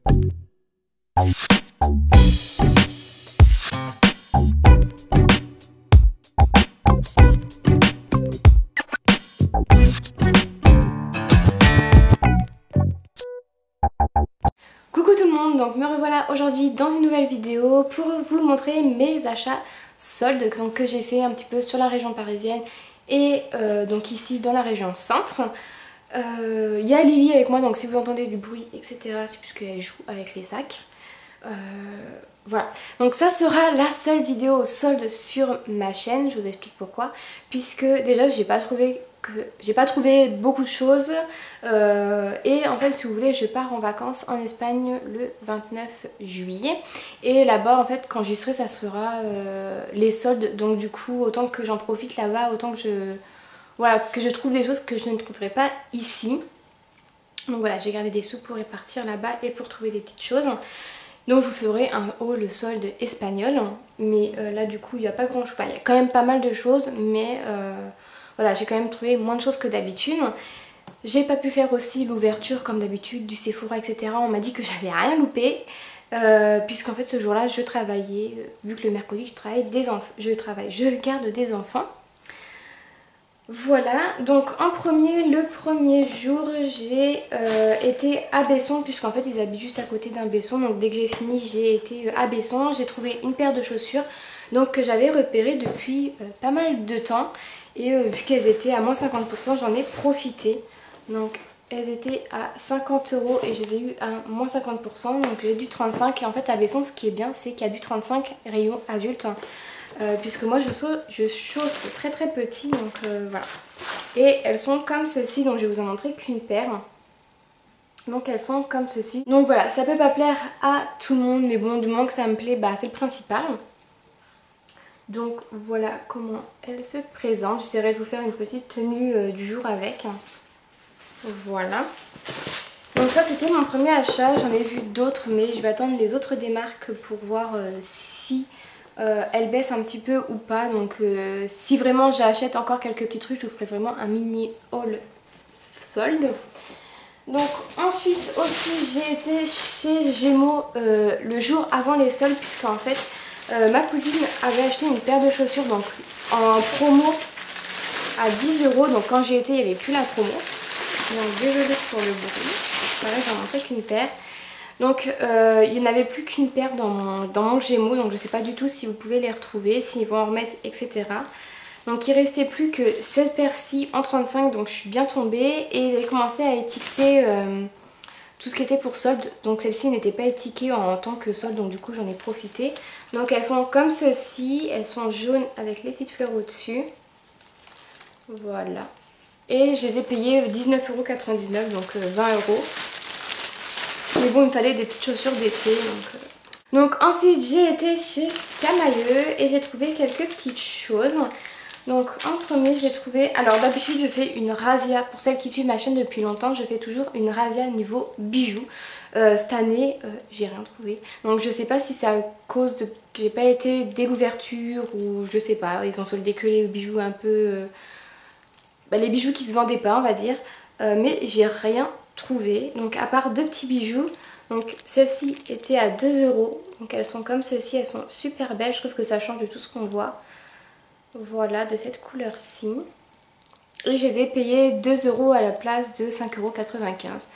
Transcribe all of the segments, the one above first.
Coucou tout le monde, donc me revoilà aujourd'hui dans une nouvelle vidéo pour vous montrer mes achats soldes donc, que j'ai fait un petit peu sur la région parisienne et donc ici dans la région centre. Il y a Lily avec moi, donc si vous entendez du bruit etc c'est puisqu'elle joue avec les sacs. Voilà, donc ça sera la seule vidéo solde sur ma chaîne, je vous explique pourquoi. Puisque déjà j'ai pas trouvé beaucoup de choses et en fait si vous voulez je pars en vacances en Espagne le 29 juillet et là-bas en fait quand j'y serai ça sera les soldes, donc du coup autant que j'en profite là-bas, autant que je trouve des choses que je ne trouverai pas ici. Donc voilà, j'ai gardé des sous pour répartir là-bas et pour trouver des petites choses. Donc je vous ferai un haul solde espagnol, mais là du coup il n'y a pas grand chose, enfin il y a quand même pas mal de choses, mais voilà, j'ai quand même trouvé moins de choses que d'habitude. J'ai pas pu faire aussi l'ouverture comme d'habitude du Sephora etc, on m'a dit que j'avais rien loupé, puisqu'en fait ce jour là je travaillais, vu que le mercredi je garde des enfants. Voilà, donc le premier jour j'ai été à Besson, puisqu'en fait ils habitent juste à côté d'un Besson, donc dès que j'ai fini j'ai été à Besson, j'ai trouvé une paire de chaussures donc que j'avais repérées depuis pas mal de temps et vu qu'elles étaient à moins 50% j'en ai profité. Donc elles étaient à 50 € et je les ai eu à moins 50%, donc j'ai du 35 et en fait à Besson ce qui est bien c'est qu'il y a du 35 rayon adulte. Puisque moi je chausse très très petit, donc voilà. Et elles sont comme ceci, donc je vais vous en montrer qu'une paire. Donc elles sont comme ceci. Donc voilà, ça peut pas plaire à tout le monde, mais bon, du moment que ça me plaît, bah c'est le principal. Donc voilà comment elles se présentent. J'essaierai de vous faire une petite tenue du jour avec. Voilà. Donc ça c'était mon premier achat, j'en ai vu d'autres, mais je vais attendre les autres des marques pour voir si elle baisse un petit peu ou pas. Donc si vraiment j'achète encore quelques petits trucs, je vous ferai vraiment un mini haul solde. Donc ensuite aussi j'ai été chez Gémeaux le jour avant les soldes, puisqu'en fait ma cousine avait acheté une paire de chaussures donc en promo à 10 €. Donc quand j'ai été il n'y avait plus la promo. Donc désolée pour le bruit. Voilà, j'en montrais qu'une paire. Donc il n'y en avait plus qu'une paire dans mon Gémeaux, donc je ne sais pas du tout si vous pouvez les retrouver, s'ils vont en remettre, etc. Donc il restait plus que cette paire-ci en 35, donc je suis bien tombée. Et ils avaient commencé à étiqueter tout ce qui était pour solde. Donc celle-ci n'était pas étiquetée en tant que solde, donc du coup j'en ai profité. Donc elles sont comme ceci, elles sont jaunes avec les petites fleurs au-dessus. Voilà. Et je les ai payées 19,99 €, donc 20 €. Mais bon, il me fallait des petites chaussures d'été. Donc ensuite, j'ai été chez Camaïeu et j'ai trouvé quelques petites choses. Donc en premier, j'ai trouvé... Alors d'habitude, je fais une razzia. Pour celles qui suivent ma chaîne depuis longtemps, je fais toujours une razzia niveau bijoux. Cette année, j'ai rien trouvé. Donc je sais pas si c'est à cause de que j'ai pas été dès l'ouverture ou je sais pas. Ils ont soldé que les bijoux un peu... les bijoux qui se vendaient pas, on va dire. Mais j'ai rien trouvé, donc à part deux petits bijoux. Donc celles-ci étaient à 2 €, donc elles sont comme ceci, elles sont super belles, je trouve que ça change de tout ce qu'on voit. Voilà, de cette couleur-ci. Et je les ai payées 2 € à la place de 5,95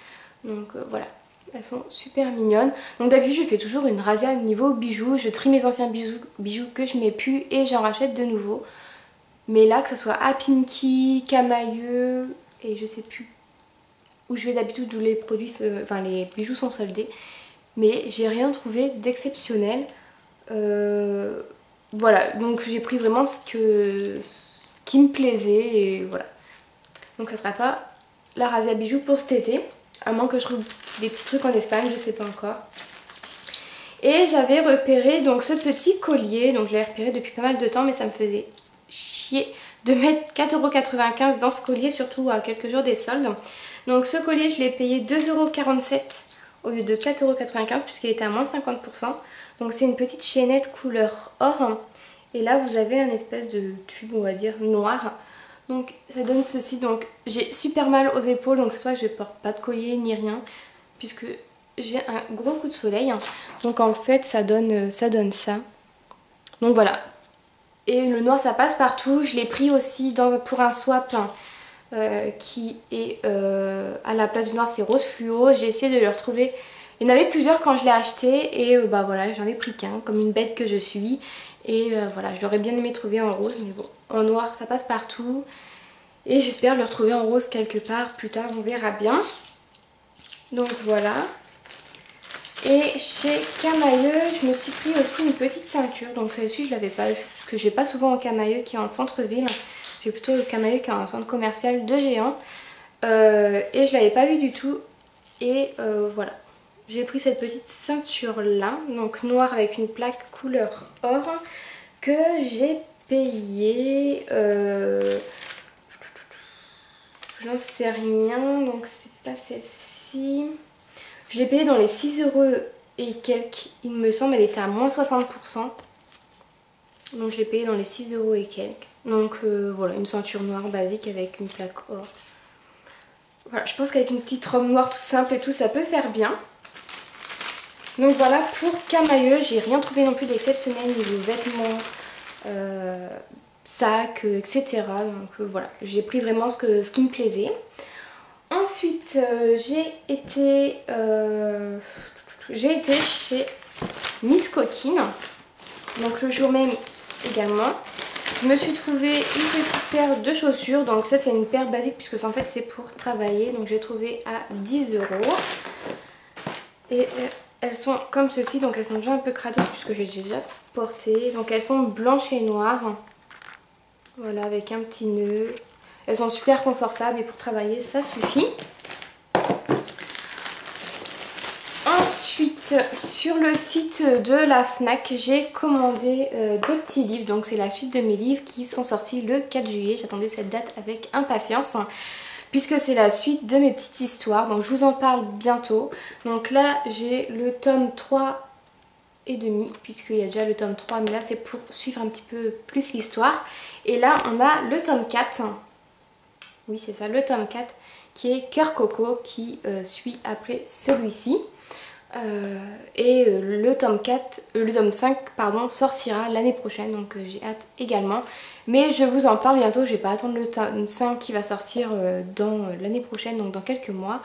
€. Donc voilà, elles sont super mignonnes. Donc d'habitude je fais toujours une razzia niveau bijoux, je trie mes anciens bijoux que je mets plus et j'en rachète de nouveau. Mais là, que ce soit à Pimki, Camaïeu et je sais plus où je vais d'habitude où les produits, les bijoux sont soldés. Mais j'ai rien trouvé d'exceptionnel. Voilà, donc j'ai pris vraiment ce qui me plaisait et voilà. Donc ça sera pas la razzia bijoux pour cet été, à moins que je trouve des petits trucs en Espagne, je sais pas encore. Et j'avais repéré donc ce petit collier, donc je l'ai repéré depuis pas mal de temps, mais ça me faisait chier de mettre 4,95 € dans ce collier, surtout à quelques jours des soldes. Donc ce collier je l'ai payé 2,47 € au lieu de 4,95 € puisqu'il était à moins 50%. Donc c'est une petite chaînette couleur or. Et là vous avez un espèce de tube, on va dire, noir. Donc ça donne ceci. Donc j'ai super mal aux épaules, donc c'est pour ça que je ne porte pas de collier ni rien. Puisque j'ai un gros coup de soleil. Donc en fait ça donne ça. Donc voilà. Et le noir ça passe partout. Je l'ai pris aussi pour un swap qui est à la place du noir, c'est rose fluo. J'ai essayé de le retrouver. Il y en avait plusieurs quand je l'ai acheté et bah voilà, j'en ai pris qu'un comme une bête que je suis. Et voilà, je l'aurais bien aimé trouver en rose, mais bon, en noir ça passe partout. Et j'espère le retrouver en rose quelque part plus tard, on verra bien. Donc voilà. Et chez Camaïeu, je me suis pris aussi une petite ceinture. Donc celle-ci je l'avais pas vue parce que j'ai pas souvent au Camaïeu qui est en centre-ville. J'ai plutôt le Camaïeu qui est en centre commercial de Géant. Et je l'avais pas vue du tout. Et voilà. J'ai pris cette petite ceinture là, donc noire avec une plaque couleur or, que j'ai payé, j'en sais rien, donc c'est pas celle-ci. Je l'ai payée dans les 6 € et quelques, il me semble, elle était à moins 60%. Donc je l'ai payée dans les 6 € et quelques. Donc voilà, une ceinture noire basique avec une plaque or. Voilà, je pense qu'avec une petite robe noire toute simple et tout, ça peut faire bien. Donc voilà pour Camaïeu, j'ai rien trouvé non plus d'exceptionnel niveau vêtements, sacs, etc. Donc voilà, j'ai pris vraiment ce qui me plaisait. Ensuite j'ai été chez Miss Coquine, donc le jour même également. Je me suis trouvé une petite paire de chaussures, donc ça c'est une paire basique puisque en fait c'est pour travailler, donc j'ai trouvé à 10 €. Et elles sont comme ceci, donc elles sont déjà un peu crades puisque j'ai déjà porté. Donc elles sont blanches et noires. Voilà, avec un petit nœud. Elles sont super confortables et pour travailler ça suffit. Ensuite, sur le site de la Fnac, j'ai commandé 2 petits livres. Donc c'est la suite de mes livres qui sont sortis le 4 juillet. J'attendais cette date avec impatience, puisque c'est la suite de mes petites histoires, donc je vous en parle bientôt. Donc là j'ai le tome 3 et demi, puisqu'il y a déjà le tome 3, mais là c'est pour suivre un petit peu plus l'histoire. Et là on a le tome 4, oui c'est ça, le tome 4, qui est Cœur Coco, qui suit après celui-ci. Le tome 5 pardon, sortira l'année prochaine, donc j'ai hâte également. Mais je vous en parle bientôt, je vais pas attendre le tome 5 qui va sortir dans l'année prochaine, donc dans quelques mois.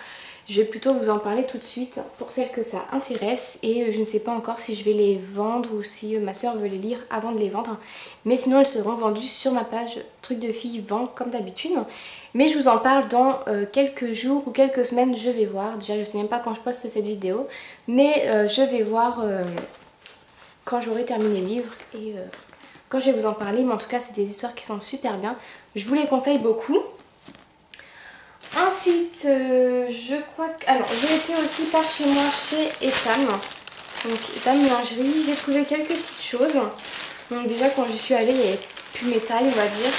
Je vais plutôt vous en parler tout de suite pour celles que ça intéresse. Et je ne sais pas encore si je vais les vendre ou si ma soeur veut les lire avant de les vendre. Mais sinon elles seront vendues sur ma page Truc de Filles Vend comme d'habitude. Mais je vous en parle dans quelques jours ou quelques semaines, je vais voir. Déjà je ne sais même pas quand je poste cette vidéo. Mais je vais voir quand j'aurai terminé le livre et quand je vais vous en parler. Mais en tout cas c'est des histoires qui sont super bien. Je vous les conseille beaucoup. Ensuite, je crois que... Alors, j'ai été aussi par chez moi chez Etam. Donc, Etam Lingerie. J'ai trouvé quelques petites choses. Donc, déjà, quand j'y suis allée, il n'y avait plus mes tailles, on va dire.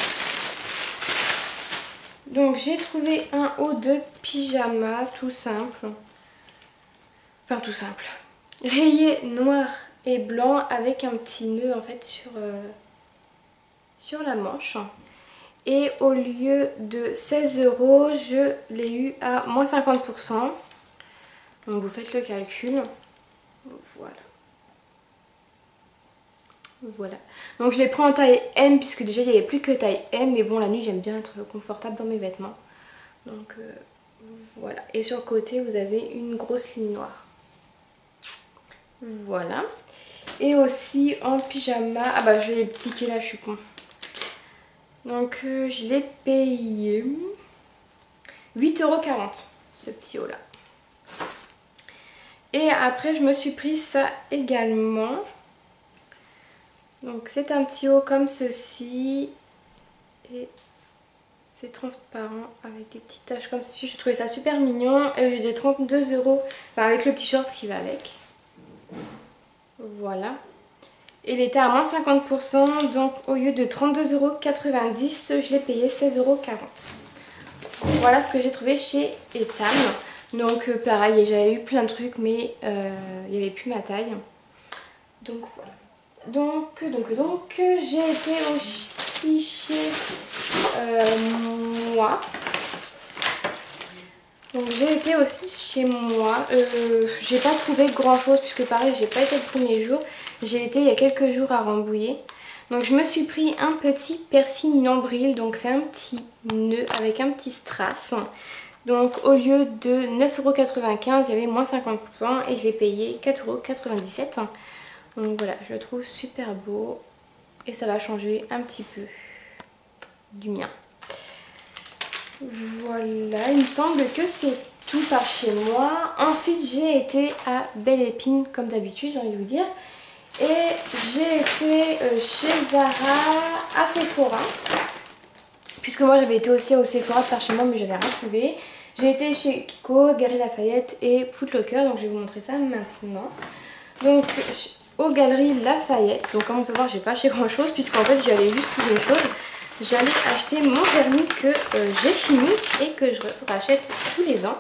Donc, j'ai trouvé un haut de pyjama, tout simple. Enfin, tout simple. Rayé noir et blanc avec un petit nœud, en fait, sur la manche. Et au lieu de 16 €, je l'ai eu à moins 50%. Donc vous faites le calcul. Voilà. Voilà. Donc je l'ai pris en taille M puisque déjà il n'y avait plus que taille M. Mais bon, la nuit j'aime bien être confortable dans mes vêtements. Donc voilà. Et sur le côté vous avez une grosse ligne noire. Voilà. Et aussi en pyjama. Ah bah j'ai le ticket là, je suis con. Donc je l'ai payé 8,40 € ce petit haut là. Et après je me suis pris ça également. Donc c'est un petit haut comme ceci. Et c'est transparent avec des petites taches comme ceci. Je trouvais ça super mignon. Et au lieu de 32 €, enfin avec le petit short qui va avec. Voilà. Et il était à moins 50%, donc au lieu de 32,90 €, je l'ai payé 16,40 €. Voilà ce que j'ai trouvé chez Etam. Donc pareil, j'avais eu plein de trucs, mais il n'y avait plus ma taille. Donc voilà. Donc j'ai été aussi chez moi. Donc j'ai été aussi chez moi, j'ai pas trouvé grand chose puisque pareil j'ai pas été le premier jour, j'ai été il y a quelques jours à Rambouillet. Donc je me suis pris un petit piercing nombril, donc c'est un petit nœud avec un petit strass. Donc au lieu de 9,95 €, il y avait moins 50% et je l'ai payé 4,97 €. Donc voilà, je le trouve super beau et ça va changer un petit peu du mien. Voilà, il me semble que c'est tout par chez moi. Ensuite j'ai été à Belle Épine comme d'habitude, j'ai envie de vous dire. Et j'ai été chez Zara, à Sephora. Puisque moi j'avais été aussi au Sephora par chez moi mais j'avais rien trouvé. J'ai été chez Kiko, Galeries Lafayette et Foot Locker, donc je vais vous montrer ça maintenant. Donc aux Galeries Lafayette, donc comme on peut voir j'ai pas acheté grand chose puisqu'en fait j'allais juste pour une chose. J'allais acheter mon vernis que j'ai fini et que je rachète tous les ans.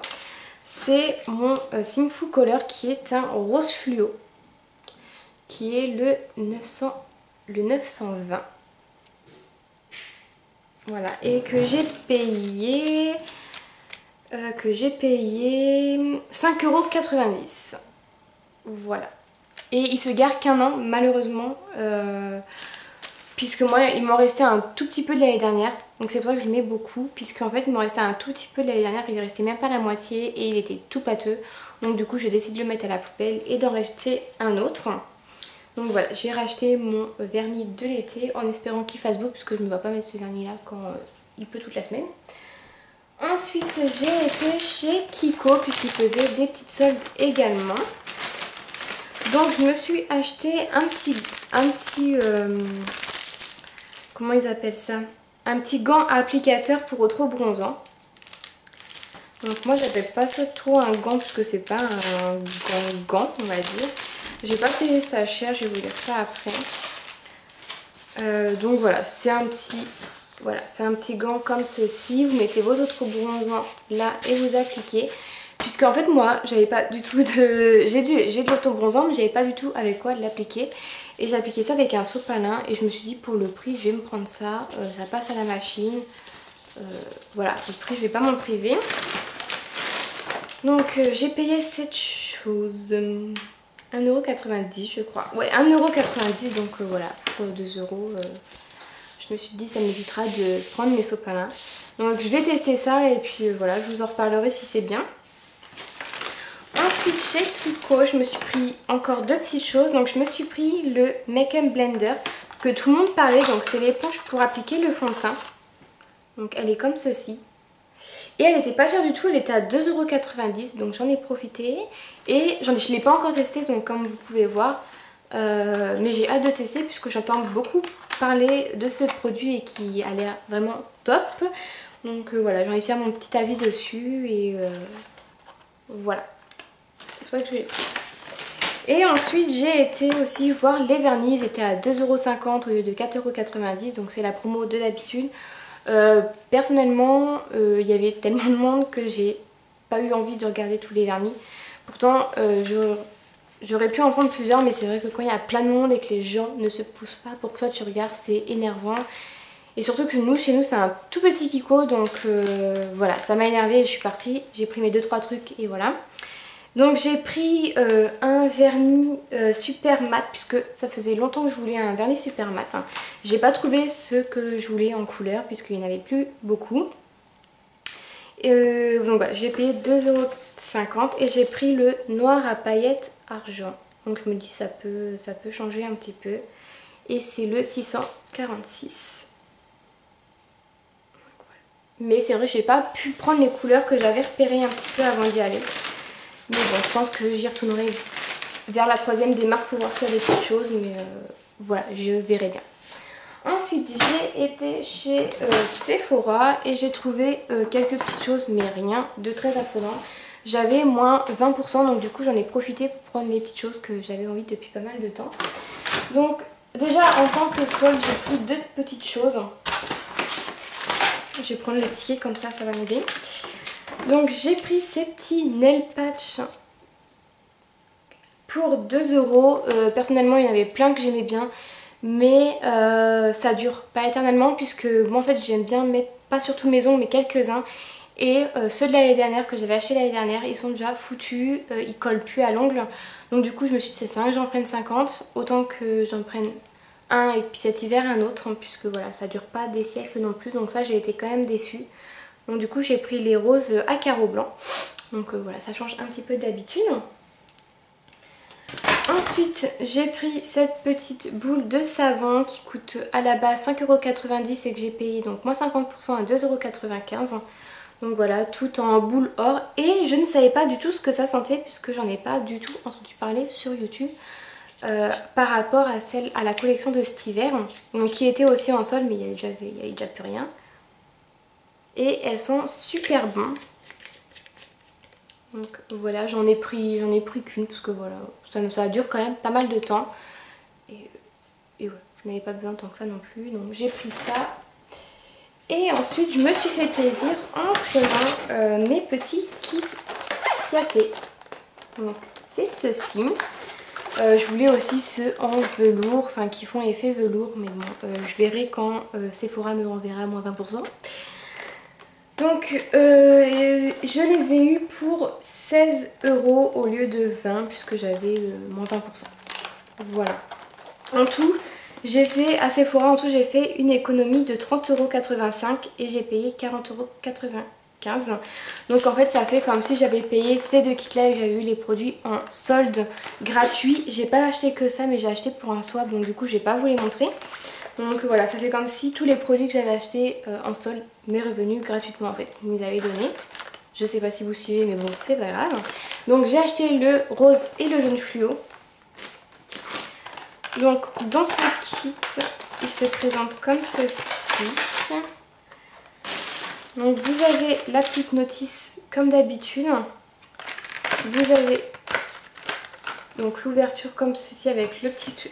C'est mon Sinful Color qui est un rose fluo. Qui est le 920. Voilà. Et que j'ai payé 5,90 €. Voilà. Et il se gare qu'un an malheureusement. Puisque moi il m'en restait un tout petit peu de l'année dernière. Donc c'est pour ça que je le mets beaucoup. Puisqu'en fait il m'en restait un tout petit peu de l'année dernière. Il restait même pas la moitié et il était tout pâteux. Donc du coup j'ai décidé de le mettre à la poubelle et d'en racheter un autre. Donc voilà, j'ai racheté mon vernis de l'été en espérant qu'il fasse beau puisque je ne vais pas mettre ce vernis là quand il pleut toute la semaine. Ensuite j'ai été chez Kiko puisqu'il faisait des petites soldes également. Donc je me suis acheté un petit comment ils appellent ça? Un petit gant applicateur pour trop bronzant. Donc moi j'appelle pas ça trop un gant puisque c'est pas un gant on va dire. J'ai pas payé ça cher, je vais vous dire ça après. Donc voilà, c'est un petit gant comme ceci. Vous mettez vos autres bronzants là et vous appliquez. Puisque en fait moi j'avais pas du tout de... J'ai de l'auto-bronzant mais j'avais pas du tout avec quoi l'appliquer. Et j'ai appliqué ça avec un sopalin et je me suis dit pour le prix je vais me prendre ça. Ça passe à la machine. Voilà, le prix je vais pas m'en priver. Donc j'ai payé cette chose... 1,90 € je crois. Ouais, 1,90 € donc voilà, pour 2 €. Je me suis dit ça m'évitera de prendre mes sopalins. Donc je vais tester ça et puis voilà, je vous en reparlerai si c'est bien. Ensuite chez Kiko, je me suis pris encore deux petites choses. Donc je me suis pris le Make-up Blender que tout le monde parlait. Donc c'est l'éponge pour appliquer le fond de teint. Donc elle est comme ceci. Et elle n'était pas chère du tout, elle était à 2,90 €, donc j'en ai profité. Et je ne l'ai pas encore testé, donc comme vous pouvez voir. Mais j'ai hâte de tester puisque j'entends beaucoup parler de ce produit et qui a l'air vraiment top. Donc voilà, j'ai réussi à faire mon petit avis dessus et voilà. C'est pour ça que je l'ai pris. Et ensuite j'ai été aussi voir les vernis, ils étaient à 2,50 € au lieu de 4,90 €, donc c'est la promo de d'habitude. Personnellement il y avait tellement de monde que j'ai pas eu envie de regarder tous les vernis. Pourtant j'aurais pu en prendre plusieurs mais c'est vrai que quand il y a plein de monde et que les gens ne se poussent pas pour que toi tu regardes, c'est énervant. Et surtout que chez nous c'est un tout petit Kiko donc voilà, ça m'a énervé et je suis partie. J'ai pris mes 2-3 trucs et voilà. Donc j'ai pris un vernis super mat puisque ça faisait longtemps que je voulais un vernis super mat. J'ai pas trouvé ce que je voulais en couleur puisqu'il n'y en avait plus beaucoup. Donc voilà, j'ai payé 2,50 € et j'ai pris le noir à paillettes argent. Donc je me dis ça peut changer un petit peu. Et c'est le 646. Mais c'est vrai que j'ai pas pu prendre les couleurs que j'avais repérées un petit peu avant d'y aller. Mais bon, je pense que j'y retournerai vers la troisième des marques pour voir s'il y a des petites choses. Mais voilà, je verrai bien. Ensuite, j'ai été chez Sephora et j'ai trouvé quelques petites choses, mais rien de très affolant. J'avais moins 20%, donc du coup j'en ai profité pour prendre les petites choses que j'avais envie depuis pas mal de temps. Donc déjà en tant que solde, j'ai pris deux petites choses. Je vais prendre le ticket comme ça va m'aider. Donc j'ai pris ces petits nail patch pour 2 €. Personnellement il y en avait plein que j'aimais bien. Mais ça dure pas éternellement puisque moi en fait j'aime bien mettre, pas sur tous mes ongles mais quelques-uns. Et ceux de l'année dernière que j'avais acheté l'année dernière, ils sont déjà foutus, ils collent plus à l'ongle. Donc du coup je me suis dit c'est ça que j'en prenne 50, autant que j'en prenne un et puis cet hiver un autre, hein, puisque voilà ça dure pas des siècles non plus. Donc ça j'ai été quand même déçue. Donc du coup j'ai pris les roses à carreaux blancs. Donc voilà, ça change un petit peu d'habitude. Ensuite j'ai pris cette petite boule de savon qui coûte à la base 5,90 € et que j'ai payé donc moins 50% à 2,95 €. Donc voilà, tout en boule or. Et je ne savais pas du tout ce que ça sentait puisque j'en ai pas du tout entendu parler sur YouTube. Par rapport à la collection de cet hiver. Donc qui était aussi en solde mais il y avait déjà plus rien. Et elles sont super bonnes. Donc voilà, j'en ai pris qu'une parce que voilà, ça dure quand même pas mal de temps. Et voilà, je n'avais pas besoin tant que ça non plus. Donc j'ai pris ça. Et ensuite je me suis fait plaisir en prenant mes petits kits Ciaté. Donc c'est ceci. Je voulais aussi ceux en velours, enfin qui font effet velours, mais bon, je verrai quand Sephora me renverra à moins 20%. Donc je les ai eus pour 16 € au lieu de 20 puisque j'avais moins 20%. Voilà. En tout, j'ai fait à Sephora, j'ai fait une économie de 30,85 € et j'ai payé 40,95 €. Donc en fait ça fait comme si j'avais payé ces deux kits là et que j'avais eu les produits en solde gratuit. J'ai pas acheté que ça mais j'ai acheté pour un swap donc du coup je vais pas vous les montrer. Donc voilà, ça fait comme si tous les produits que j'avais achetés en solde m'est revenu gratuitement en fait. Vous me les avez donnés. Je sais pas si vous suivez mais bon c'est pas grave. Donc j'ai acheté le rose et le jaune fluo. Donc dans ce kit, il se présente comme ceci. Donc vous avez la petite notice comme d'habitude. Vous avez donc l'ouverture comme ceci avec le petit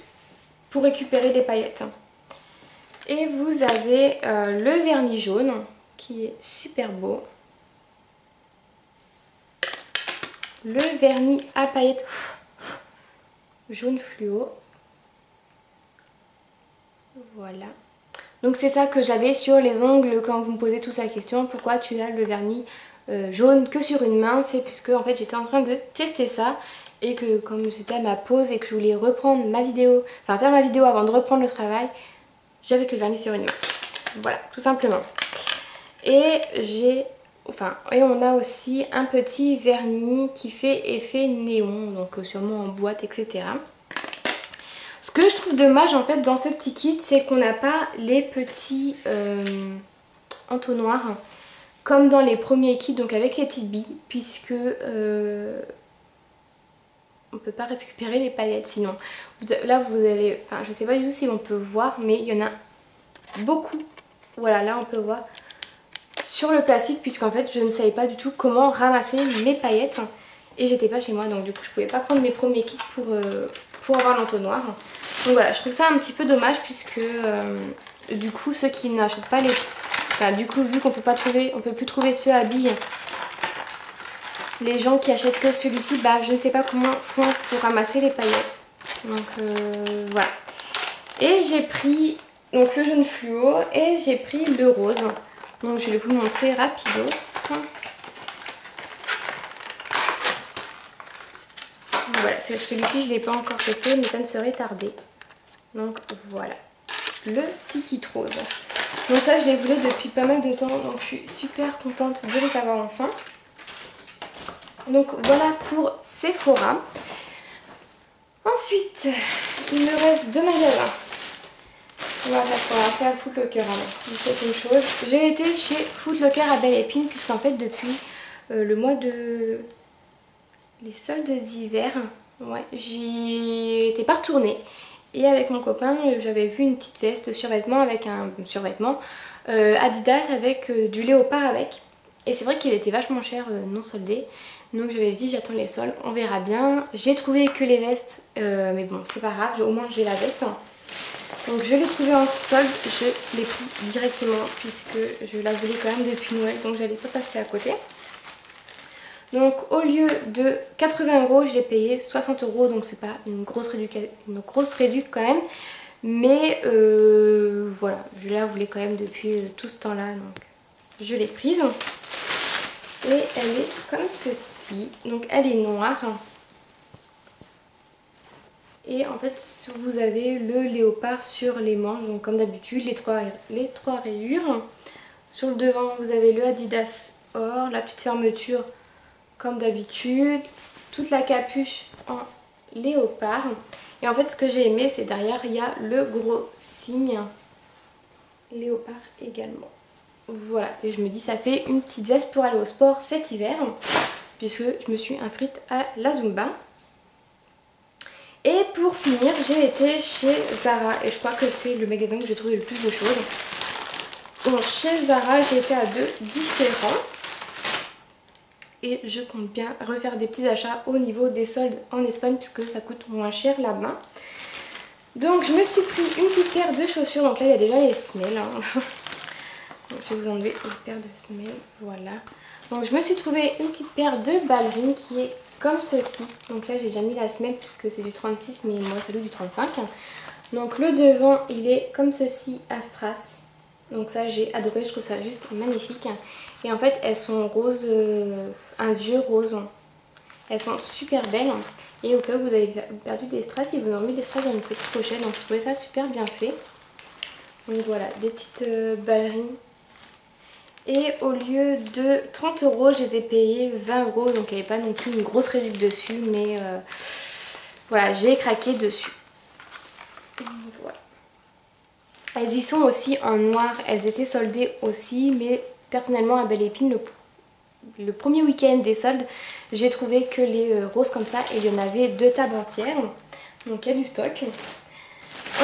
pour récupérer des paillettes. Et vous avez le vernis jaune qui est super beau. Le vernis à paillettes jaune fluo. Voilà. Donc c'est ça que j'avais sur les ongles quand vous me posez tous la question. Pourquoi tu as le vernis jaune que sur une main? C'est puisque en fait j'étais en train de tester ça. Et que comme c'était à ma pause et que je voulais reprendre ma vidéo, enfin faire ma vidéo avant de reprendre le travail, j'avais que le vernis sur une main. Voilà, tout simplement. Et on a aussi un petit vernis qui fait effet néon, donc sûrement en boîte, etc. Ce que je trouve dommage en fait dans ce petit kit, c'est qu'on n'a pas les petits entonnoirs comme dans les premiers kits, donc avec les petites billes, puisque on peut pas récupérer les paillettes sinon. Là vous allez, enfin je sais pas du tout si on peut voir, mais il y en a beaucoup. Voilà, là on peut voir sur le plastique, puisqu'en fait je ne savais pas du tout comment ramasser mes paillettes et j'étais pas chez moi, donc du coup je pouvais pas prendre mes premiers kits pour avoir l'entonnoir. Donc voilà, je trouve ça un petit peu dommage puisque du coup ceux qui n'achètent pas les... Enfin du coup vu qu'on peut plus trouver ceux à billes, les gens qui achètent que celui-ci, bah je ne sais pas comment font pour ramasser les paillettes. Donc voilà. Et j'ai pris donc le jaune fluo et j'ai pris le rose. Donc je vais vous le montrer rapidos. Voilà, celui-ci je ne l'ai pas encore testé mais ça ne serait tardé. Donc voilà, le petit kit rose. Donc ça je les voulais depuis pas mal de temps, donc je suis super contente de les avoir enfin. Donc voilà pour Sephora. Ensuite, il me reste deux magasins. On va faire Foot Locker avant. C'est une chose. J'ai été chez Foot Locker à Belle Épine puisqu'en fait depuis le mois de... les soldes d'hiver, ouais, j'y étais pas retournée. Et avec mon copain, j'avais vu une petite veste survêtement avec un survêtement Adidas avec du léopard avec. Et c'est vrai qu'il était vachement cher, non soldé. Donc j'avais dit j'attends les soldes, on verra bien. J'ai trouvé que les vestes, mais bon c'est pas grave, au moins j'ai la veste. Donc je l'ai trouvé en solde, je l'ai pris directement puisque je la voulais quand même depuis Noël, donc j'allais pas passer à côté. Donc au lieu de 80 €, je l'ai payé 60 €, donc c'est pas une grosse réduction quand même. Mais voilà, je la voulais quand même depuis tout ce temps là, donc je l'ai prise. Et elle est comme ceci. Donc elle est noire. Et en fait vous avez le léopard sur les manches. Donc comme d'habitude les trois rayures. Sur le devant vous avez le Adidas or. La petite fermeture comme d'habitude. Toute la capuche en léopard. Et en fait ce que j'ai aimé c'est derrière il y a le gros signe léopard également. Voilà, et je me dis ça fait une petite veste pour aller au sport cet hiver, puisque je me suis inscrite à la Zumba. Et pour finir, j'ai été chez Zara, et je crois que c'est le magasin où j'ai trouvé le plus de choses. Donc chez Zara, j'ai été à deux différents. Et je compte bien refaire des petits achats au niveau des soldes en Espagne, puisque ça coûte moins cher là-bas. Donc je me suis pris une petite paire de chaussures, donc là il y a déjà les semelles. Donc, je vais vous enlever une paire de semelles, voilà. Donc je me suis trouvé une petite paire de ballerines qui est comme ceci. Donc là j'ai déjà mis la semelle puisque c'est du 36 mais moi il fallu du 35. Donc le devant il est comme ceci à strass. Donc ça j'ai adoré, je trouve ça juste magnifique. Et en fait elles sont roses, un vieux rose. Elles sont super belles. Et au cas où vous avez perdu des strass, ils vous ont mis des strass dans une petite pochette. Donc je trouvais ça super bien fait. Donc voilà, des petites ballerines. Et au lieu de 30 €, je les ai payées 20 €. Donc il n'y avait pas non plus une grosse réduction dessus. Mais voilà, j'ai craqué dessus. Voilà. Elles y sont aussi en noir. Elles étaient soldées aussi. Mais personnellement à Belle Épine, le premier week-end des soldes, j'ai trouvé que les roses comme ça, il y en avait 2 tables entières. Donc il y a du stock.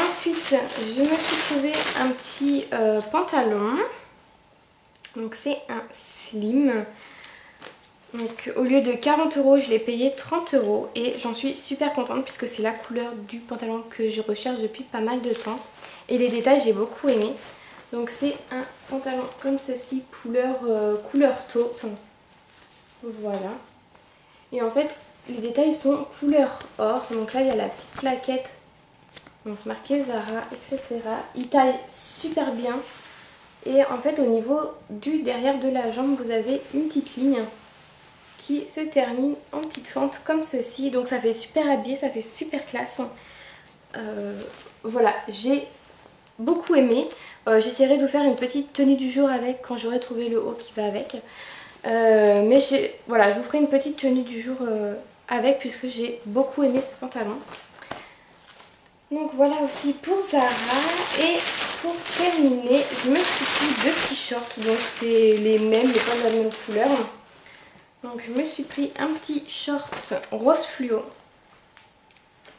Ensuite, je me suis trouvé un petit pantalon. Donc c'est un slim. Donc au lieu de 40 €, je l'ai payé 30 € et j'en suis super contente puisque c'est la couleur du pantalon que je recherche depuis pas mal de temps. Et les détails j'ai beaucoup aimé. Donc c'est un pantalon comme ceci, couleur taupe. Voilà. Et en fait les détails sont couleur or. Donc là il y a la petite plaquette, donc marqué Zara, etc. Il taille super bien. Et en fait au niveau du derrière de la jambe vous avez une petite ligne qui se termine en petite fente comme ceci. Donc ça fait super habillé, ça fait super classe. Voilà, j'ai beaucoup aimé. J'essaierai de vous faire une petite tenue du jour avec quand j'aurai trouvé le haut qui va avec. Mais voilà, je vous ferai une petite tenue du jour avec puisque j'ai beaucoup aimé ce pantalon. Donc voilà aussi pour Zara. Et pour terminer, je me suis pris 2 petits shorts. Donc c'est les mêmes, mais pas de la même couleur. Donc je me suis pris un petit short rose fluo.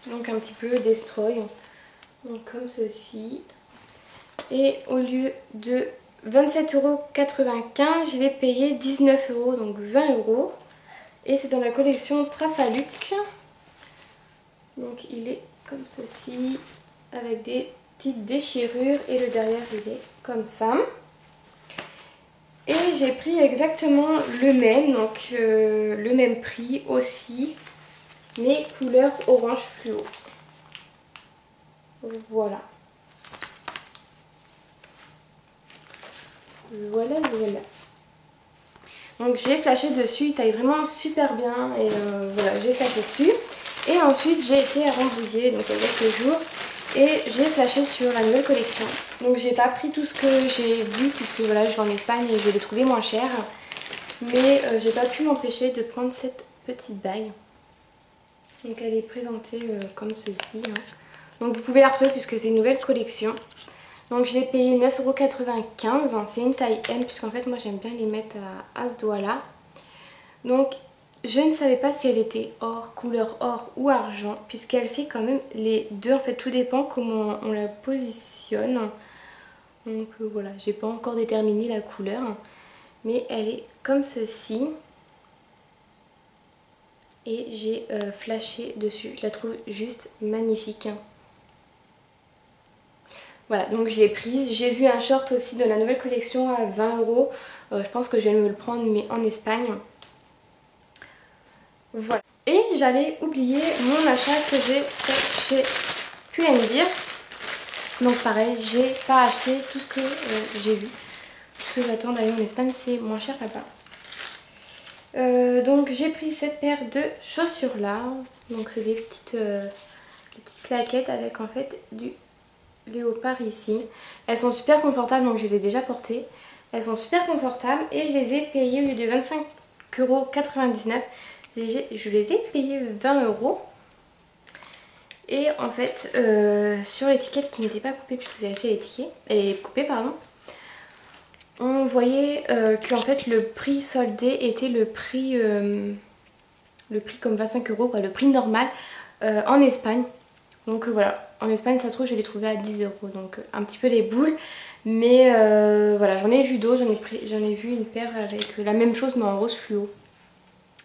Donc un petit peu destroy. Donc comme ceci. Et au lieu de 27,95 €, je l'ai payé 19 €, donc 20 €. Et c'est dans la collection Trafaluc. Donc il est comme ceci, avec des petites déchirures. Et le derrière il est comme ça. Et j'ai pris exactement le même, donc le même prix aussi, mais couleur orange fluo. Voilà. Voilà, voilà. Donc j'ai flashé dessus, il taille vraiment super bien et voilà, j'ai flashé dessus. Et ensuite j'ai été à Rambouillet, donc il y a quelques jours, et j'ai flashé sur la nouvelle collection. Donc j'ai pas pris tout ce que j'ai vu puisque voilà, je vais en Espagne et je l'ai trouvé moins cher. Mais j'ai pas pu m'empêcher de prendre cette petite bague. Donc elle est présentée comme ceci. Hein. Donc vous pouvez la retrouver puisque c'est une nouvelle collection. Donc je l'ai payé 9,95 €. C'est une taille M puisqu'en fait moi j'aime bien les mettre à ce doigt là. Donc je ne savais pas si elle était or, couleur or ou argent, puisqu'elle fait quand même les deux. En fait tout dépend comment on la positionne. Donc voilà, j'ai pas encore déterminé la couleur. Mais elle est comme ceci. Et j'ai flashé dessus. Je la trouve juste magnifique. Voilà, donc je l'ai prise. J'ai vu un short aussi de la nouvelle collection à 20 €. Je pense que je vais me le prendre mais en Espagne. Voilà. Et j'allais oublier mon achat que j'ai fait chez Pull&Bear. Donc pareil, j'ai pas acheté tout ce que j'ai vu. Ce que j'attends d'aller en Espagne, c'est moins cher là-bas. Donc j'ai pris cette paire de chaussures là. Donc c'est des petites claquettes avec en fait du léopard ici. Elles sont super confortables, donc je les ai déjà portées. Elles sont super confortables et je les ai payées au lieu de 25,99 €. Je les ai payées 20 €. Et en fait, sur l'étiquette qui n'était pas coupée, puisque vous avez laissé l'étiquette, elle est coupée pardon, on voyait que en fait le prix soldé était le prix comme 25 € quoi, le prix normal en Espagne. Donc voilà, en Espagne ça se trouve je l'ai trouvé à 10 €, donc un petit peu les boules. Mais voilà, j'en ai vu d'autres, j'en ai vu une paire avec la même chose mais en rose fluo.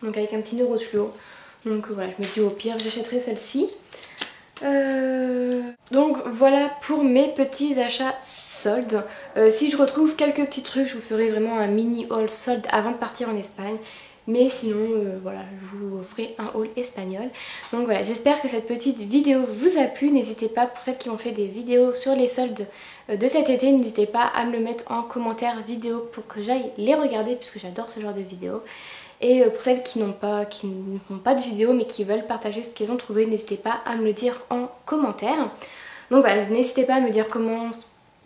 Donc avec un petit nœud rose fluo. Donc voilà, je me dis au pire j'achèterai celle-ci. Donc voilà pour mes petits achats soldes. Si je retrouve quelques petits trucs, je vous ferai vraiment un mini haul solde avant de partir en Espagne. Mais sinon, voilà, je vous ferai un haul espagnol. Donc voilà, j'espère que cette petite vidéo vous a plu. N'hésitez pas, pour celles qui ont fait des vidéos sur les soldes de cet été, n'hésitez pas à me le mettre en commentaire vidéo pour que j'aille les regarder, puisque j'adore ce genre de vidéos. Et pour celles qui ne font pas de vidéo mais qui veulent partager ce qu'elles ont trouvé, n'hésitez pas à me le dire en commentaire. Donc voilà, n'hésitez pas à me dire comment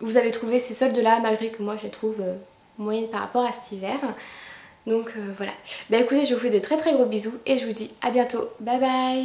vous avez trouvé ces soldes là, malgré que moi je les trouve moyennes par rapport à cet hiver. Donc voilà. Bah écoutez, je vous fais de très très gros bisous et je vous dis à bientôt. Bye bye.